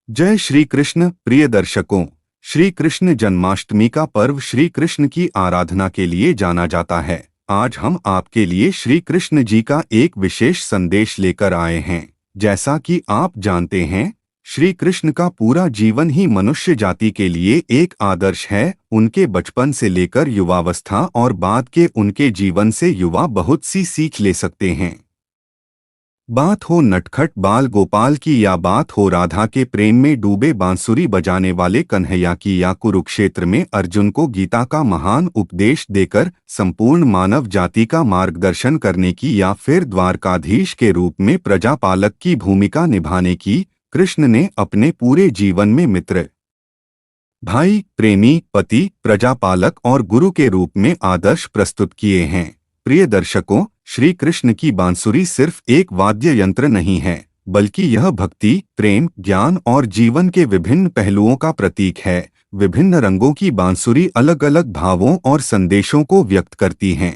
जय श्री कृष्ण। प्रिय दर्शकों, श्री कृष्ण जन्माष्टमी का पर्व श्री कृष्ण की आराधना के लिए जाना जाता है। आज हम आपके लिए श्री कृष्ण जी का एक विशेष संदेश लेकर आए हैं। जैसा कि आप जानते हैं, श्री कृष्ण का पूरा जीवन ही मनुष्य जाति के लिए एक आदर्श है। उनके बचपन से लेकर युवावस्था और बाद के उनके जीवन से युवा बहुत सी सीख ले सकते हैं। बात हो नटखट बाल गोपाल की या बात हो राधा के प्रेम में डूबे बांसुरी बजाने वाले कन्हैया की या कुरुक्षेत्र में अर्जुन को गीता का महान उपदेश देकर संपूर्ण मानव जाति का मार्गदर्शन करने की या फिर द्वारकाधीश के रूप में प्रजापालक की भूमिका निभाने की, कृष्ण ने अपने पूरे जीवन में मित्र, भाई, प्रेमी, पति, प्रजापालक और गुरु के रूप में आदर्श प्रस्तुत किए हैं। प्रिय दर्शकों, श्री कृष्ण की बांसुरी सिर्फ एक वाद्य यंत्र नहीं है, बल्कि यह भक्ति, प्रेम, ज्ञान और जीवन के विभिन्न पहलुओं का प्रतीक है। विभिन्न रंगों की बांसुरी अलग अलग भावों और संदेशों को व्यक्त करती हैं।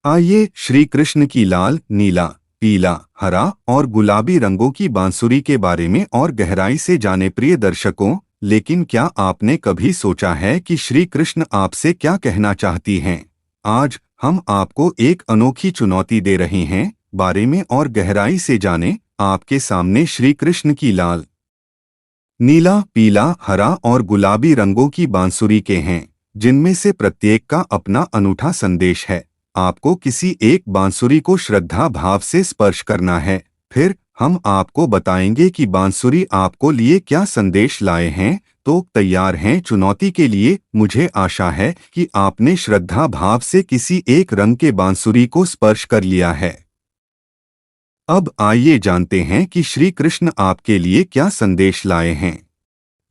आइए श्री कृष्ण की लाल, नीला, पीला, हरा और गुलाबी रंगों की बांसुरी के बारे में और गहराई से जाने। प्रिय दर्शकों, लेकिन क्या आपने कभी सोचा है कि श्री कृष्ण आपसे क्या कहना चाहती हैं? आज हम आपको एक अनोखी चुनौती दे रहे हैं, बारे में और गहराई से जाने। आपके सामने श्री कृष्ण की लाल, नीला, पीला, हरा और गुलाबी रंगों की बांसुरी के हैं, जिनमें से प्रत्येक का अपना अनूठा संदेश है। आपको किसी एक बांसुरी को श्रद्धा भाव से स्पर्श करना है, फिर हम आपको बताएंगे कि बांसुरी आपको लिए क्या संदेश लाए हैं। तो तैयार हैं चुनौती के लिए? मुझे आशा है कि आपने श्रद्धा भाव से किसी एक रंग के बांसुरी को स्पर्श कर लिया है। अब आइए जानते हैं कि श्री कृष्ण आपके लिए क्या संदेश लाए हैं।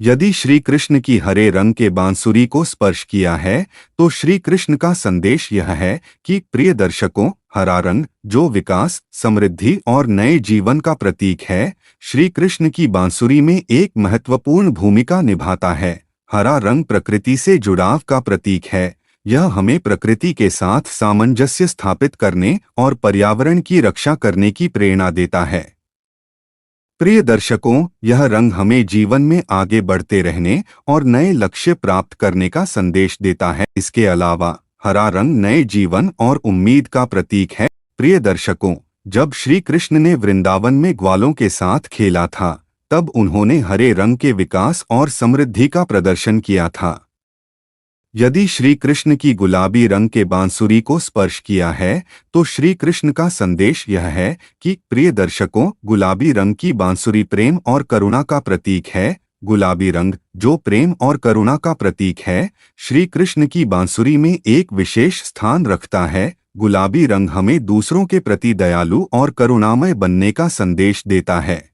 यदि श्री कृष्ण की हरे रंग के बांसुरी को स्पर्श किया है, तो श्री कृष्ण का संदेश यह है कि प्रिय दर्शकों, हरा रंग जो विकास, समृद्धि और नए जीवन का प्रतीक है, श्री कृष्ण की बांसुरी में एक महत्वपूर्ण भूमिका निभाता है। हरा रंग प्रकृति से जुड़ाव का प्रतीक है। यह हमें प्रकृति के साथ सामंजस्य स्थापित करने और पर्यावरण की रक्षा करने की प्रेरणा देता है। प्रिय दर्शकों, यह रंग हमें जीवन में आगे बढ़ते रहने और नए लक्ष्य प्राप्त करने का संदेश देता है। इसके अलावा हरा रंग नए जीवन और उम्मीद का प्रतीक है। प्रिय दर्शकों, जब श्री कृष्ण ने वृंदावन में ग्वालों के साथ खेला था, तब उन्होंने हरे रंग के विकास और समृद्धि का प्रदर्शन किया था। यदि श्री कृष्ण की गुलाबी रंग के बांसुरी को स्पर्श किया है, तो श्री कृष्ण का संदेश यह है कि प्रिय दर्शकों, गुलाबी रंग की बांसुरी प्रेम और करुणा का प्रतीक है। गुलाबी रंग जो प्रेम और करुणा का प्रतीक है, श्री कृष्ण की बांसुरी में एक विशेष स्थान रखता है। गुलाबी रंग हमें दूसरों के प्रति दयालु और करुणामय बनने का संदेश देता है।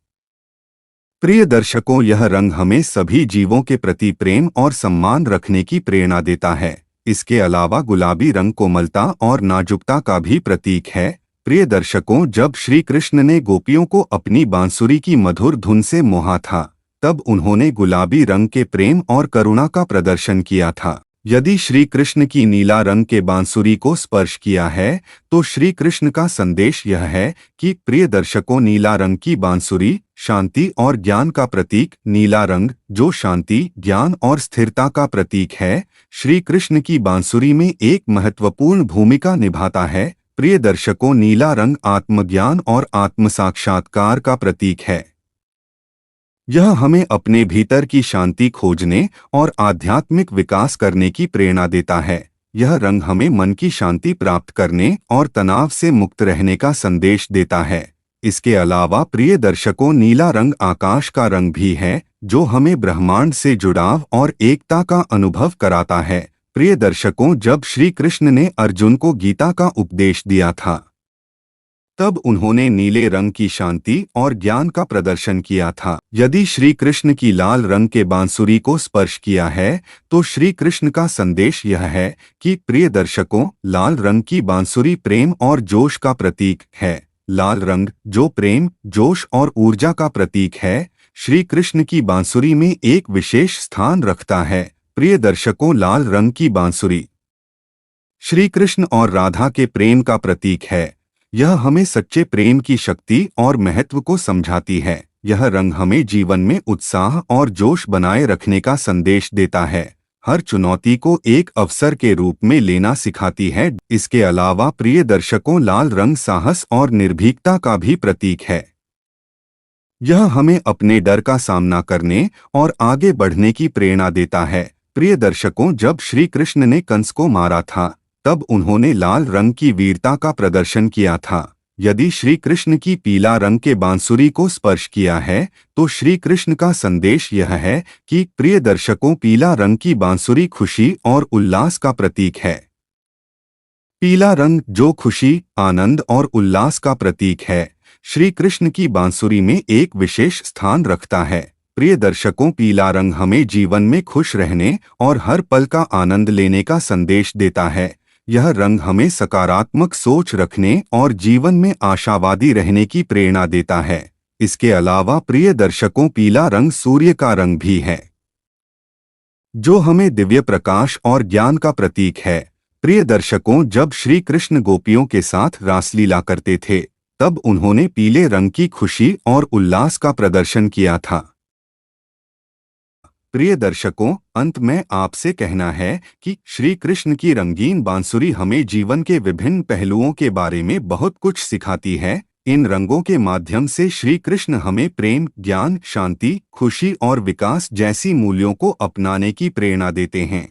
प्रिय दर्शकों, यह रंग हमें सभी जीवों के प्रति प्रेम और सम्मान रखने की प्रेरणा देता है। इसके अलावा गुलाबी रंग कोमलता और नाजुकता का भी प्रतीक है। प्रिय दर्शकों, जब श्री कृष्ण ने गोपियों को अपनी बांसुरी की मधुर धुन से मोहा था, तब उन्होंने गुलाबी रंग के प्रेम और करुणा का प्रदर्शन किया था। यदि श्री कृष्ण की नीला रंग के बांसुरी को स्पर्श किया है, तो श्री कृष्ण का संदेश यह है कि प्रिय दर्शकों, नीला रंग की बांसुरी शांति और ज्ञान का प्रतीक। नीला रंग जो शांति, ज्ञान और स्थिरता का प्रतीक है, श्री कृष्ण की बांसुरी में एक महत्वपूर्ण भूमिका निभाता है। प्रिय दर्शकों, नीला रंग आत्मज्ञान और आत्म साक्षात्कार का प्रतीक है। यह हमें अपने भीतर की शांति खोजने और आध्यात्मिक विकास करने की प्रेरणा देता है। यह रंग हमें मन की शांति प्राप्त करने और तनाव से मुक्त रहने का संदेश देता है। इसके अलावा प्रिय दर्शकों, नीला रंग आकाश का रंग भी है, जो हमें ब्रह्मांड से जुड़ाव और एकता का अनुभव कराता है। प्रिय दर्शकों, जब श्री कृष्ण ने अर्जुन को गीता का उपदेश दिया था, तब उन्होंने नीले रंग की शांति और ज्ञान का प्रदर्शन किया था। यदि श्री कृष्ण की लाल रंग के बांसुरी को स्पर्श किया है, तो श्री कृष्ण का संदेश यह है कि प्रिय दर्शकों, लाल रंग की बांसुरी प्रेम और जोश का प्रतीक है। लाल रंग जो प्रेम, जोश और ऊर्जा का प्रतीक है, श्री कृष्ण की बांसुरी में एक विशेष स्थान रखता है। प्रिय दर्शकों, लाल रंग की बांसुरी श्री कृष्ण और राधा के प्रेम का प्रतीक है। यह हमें सच्चे प्रेम की शक्ति और महत्व को समझाती है। यह रंग हमें जीवन में उत्साह और जोश बनाए रखने का संदेश देता है, हर चुनौती को एक अवसर के रूप में लेना सिखाती है। इसके अलावा प्रिय दर्शकों, लाल रंग साहस और निर्भीकता का भी प्रतीक है। यह हमें अपने डर का सामना करने और आगे बढ़ने की प्रेरणा देता है। प्रिय दर्शकों, जब श्री कृष्ण ने कंस को मारा था, तब उन्होंने लाल रंग की वीरता का प्रदर्शन किया था। यदि श्री कृष्ण की पीला रंग के बांसुरी को स्पर्श किया है, तो श्री कृष्ण का संदेश यह है कि प्रिय दर्शकों, पीला रंग की बांसुरी खुशी और उल्लास का प्रतीक है। पीला रंग जो खुशी, आनंद और उल्लास का प्रतीक है, श्री कृष्ण की बांसुरी में एक विशेष स्थान रखता है। प्रिय दर्शकों, पीला रंग हमें जीवन में खुश रहने और हर पल का आनंद लेने का संदेश देता है। यह रंग हमें सकारात्मक सोच रखने और जीवन में आशावादी रहने की प्रेरणा देता है। इसके अलावा प्रिय दर्शकों, पीला रंग सूर्य का रंग भी है, जो हमें दिव्य प्रकाश और ज्ञान का प्रतीक है। प्रिय दर्शकों, जब श्री कृष्ण गोपियों के साथ रासलीला करते थे, तब उन्होंने पीले रंग की खुशी और उल्लास का प्रदर्शन किया था। प्रिय दर्शकों, अंत में आपसे कहना है कि श्री कृष्ण की रंगीन बांसुरी हमें जीवन के विभिन्न पहलुओं के बारे में बहुत कुछ सिखाती है। इन रंगों के माध्यम से श्री कृष्ण हमें प्रेम, ज्ञान, शांति, खुशी और विकास जैसी मूल्यों को अपनाने की प्रेरणा देते हैं।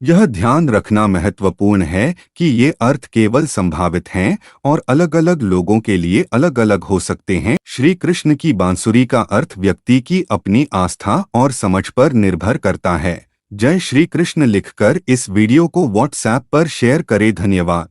यह ध्यान रखना महत्वपूर्ण है कि ये अर्थ केवल संभावित हैं और अलग अलग लोगों के लिए अलग अलग हो सकते हैं। श्री कृष्ण की बांसुरी का अर्थ व्यक्ति की अपनी आस्था और समझ पर निर्भर करता है। जय श्री कृष्ण लिखकर इस वीडियो को व्हाट्सएप पर शेयर करें। धन्यवाद।